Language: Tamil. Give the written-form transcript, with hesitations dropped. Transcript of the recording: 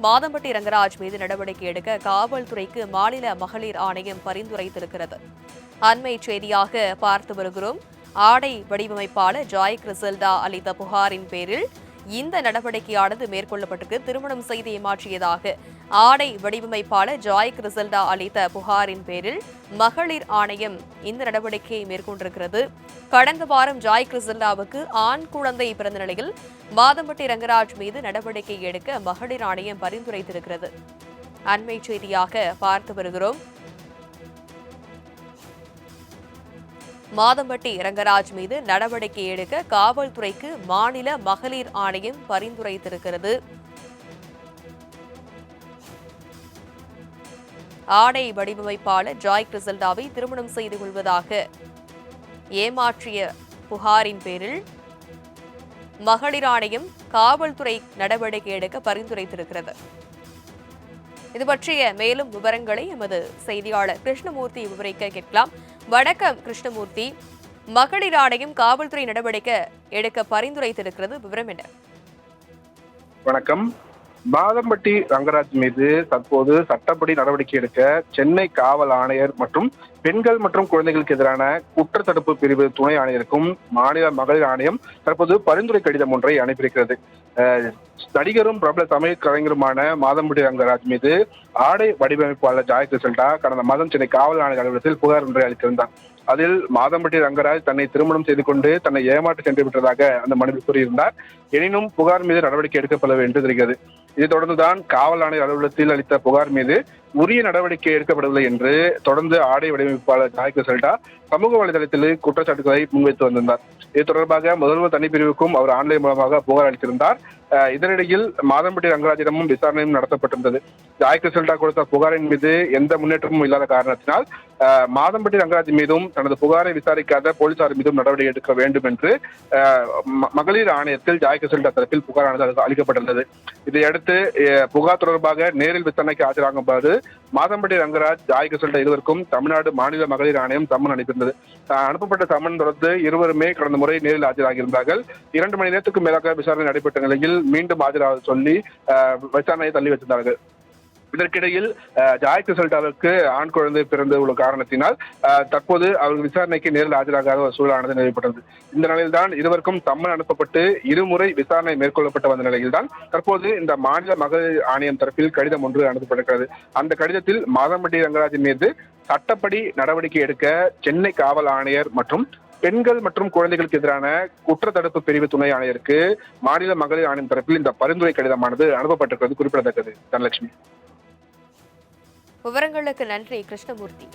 மாதம்பட்டி ரங்கராஜ் மீது நடவடிக்கை எடுக்க காவல்துறைக்கு மாநில மகளிர் ஆணையம் பரிந்துரைத்திருக்கிறது. அண்மை செய்தியாக பார்த்து வருகிறோம். ஆடை வடிவமைப்பாளர் ஜாய் கிறிசல்டா அளித்த புகாரின் பேரில் இந்த நடவடிக்கையானது மேற்கொள்ளப்பட்டிருக்கு. திருமணம் செய்து ஏமாற்றியதாக ஆடை வடிவமைப்பாளர் ஜாய் கிறிசல்டா அளித்த புகாரின் பேரில் மகளிர் ஆணையம் இந்த நடவடிக்கையை மேற்கொண்டிருக்கிறது. கடந்த வாரம் ஜாய் கிறிசல்டாவுக்கு ஆண் குழந்தை பிறந்த நிலையில் மாதம்பட்டி ரங்கராஜ் மீது நடவடிக்கை எடுக்க மகளிர் ஆணையம் பரிந்துரைத்திருக்கிறது. அண்மை செய்தியாக பார்த்து வருகிறோம். மாதம்பட்டி ரங்கராஜ் மீது நடவடிக்கை எடுக்க காவல்துறைக்கு மாநில மகளிர் ஆணையம் பரிந்துரைத்திருக்கிறது. ஆடை வடிவமைப்பாளர் ஜாய் கிறிசல்டாவை திருமணம் செய்து கொள்வதாக ஏமாற்றிய புகாரின் பேரில் மகளிர் ஆணையம் காவல்துறை நடவடிக்கை எடுக்க பரிந்துரைத்திருக்கிறது. இது பற்றிய மேலும் விவரங்களை எமது செய்தியாளர் கிருஷ்ணமூர்த்தி விவரிக்க கேட்கலாம். வணக்கம் கிருஷ்ணமூர்த்தி. மகளிர் ஆணையம் காவல்துறை நடவடிக்கை எடுக்க பரிந்துரைத்திருக்கிறது, விவரம் என்ன? வணக்கம். மாதம்பட்டி ரங்கராஜ் மீது தற்போது சட்டப்படி நடவடிக்கை எடுக்க சென்னை காவல் ஆணையர் மற்றும் பெண்கள் மற்றும் குழந்தைகளுக்கு எதிரான குற்றத்தடுப்பு பிரிவு துணை ஆணையருக்கும் மாநில மகளிர் ஆணையம் தற்போது பரிந்துரை கடிதம் ஒன்றை அனுப்பியிருக்கிறது. நடிகரும் பிரபல தமிழ் கலைஞருமான மாதம்பட்டி ரங்கராஜ் மீது ஆடை வடிவமைப்பாளர் ஜாய் கிறிசல்டா கடந்த மாதம் சென்னை காவல் ஆணையர் அலுவலகத்தில் புகார் ஒன்றை அளித்திருந்தார். அதில் மாதம்பட்டி ரங்கராஜ் தன்னை திருமணம் செய்து கொண்டு தன்னை ஏமாற்றி சென்று விட்டதாக அந்த மனுவில் கூறியிருந்தார். எனினும் புகார் மீது நடவடிக்கை எடுக்கப்பட வேண்டும் தெரிகிறது. இதைத் தொடர்ந்துதான் காவல் ஆணையர் அலுவலகத்தில் அளித்த புகார் மீது உரிய நடவடிக்கை எடுக்கப்படவில்லை என்று தொடர்ந்து ஆடை வடிவமைப்பாளர் ஜாய் கிறிசல்டா சமூக வலைதளத்தில் குற்றச்சாட்டுகளை முன்வைத்து வந்திருந்தார். இது தொடர்பாக முதல்வர் தனிப்பிரிவுக்கும் அவர் ஆன்லைன் மூலமாக புகார் அளித்திருந்தார். இதனிடையில் மாதம்பட்டி ரங்கராஜிடமும் விசாரணையும் நடத்தப்பட்டிருந்தது. ஜாய் கிறிசல்டா கொடுத்த புகாரின் மீது எந்த முன்னேற்றமும் இல்லாத காரணத்தினால் மாதம்பட்டி ரங்கராஜ் மீதும் தனது புகாரை விசாரிக்காத போலீசார் மீதும் நடவடிக்கை எடுக்க வேண்டும் என்று மகளிர் ஆணையத்தில் ஜாய் கிறிசல்டா தரப்பில் புகாரானது அளிக்கப்பட்டுள்ளது. இதையடுத்து புகார் தொடர்பாக நேரில் விசாரணைக்கு ஆஜராகும்போது மாதம்பட்டி ரங்கராஜ் ஜாய் கிறிசல்டா இருவருக்கும் தமிழ்நாடு மாநில மகளிர் ஆணையம் சம்மன் அனுப்பியிருந்தது. அனுப்பப்பட்ட சம்மன் தொடர்ந்து இருவருமே கடந்த முறை நேரில் ஆஜராகியிருந்தார்கள். 2 மணி நேரத்துக்கு மேலாக விசாரணை நடைபெற்ற நிலையில் மீண்டும் ஆஜராக சொல்லி விசாரணையை தள்ளி வைத்திருந்தார்கள். இதற்கிடையில் ஜாய் கிறிசல்டாவுக்கு ஆண் குழந்தை பிறந்து உள்ள காரணத்தினால் தற்போது அவர்கள் விசாரணைக்கு நேரில் ஆஜராகாத ஒரு சூழலானது நிலவப்பட்டது. இந்த நிலையில்தான் இருவருக்கும் சம்மன் அனுப்பப்பட்டு இருமுறை விசாரணை மேற்கொள்ளப்பட்டு வந்த நிலையில்தான் தற்போது இந்த மாநில மகளிர் ஆணையம் தரப்பில் கடிதம் ஒன்று அனுப்பப்பட்டிருக்கிறது. அந்த கடிதத்தில் மாதம்பட்டி ரங்கராஜ் மீது சட்டப்படி நடவடிக்கை எடுக்க சென்னை காவல் ஆணையர் மற்றும் பெண்கள் மற்றும் குழந்தைகளுக்கு எதிரான குற்றத்தடுப்பு பிரிவு துணை ஆணையருக்கு மாநில மகளிர் ஆணையம் தரப்பில் இந்த பரிந்துரை கடிதமானது அனுப்பப்பட்டிருக்கிறது குறிப்பிடத்தக்கது. தனலட்சுமி. விவரங்களுக்கு நன்றி கிருஷ்ணமூர்த்தி.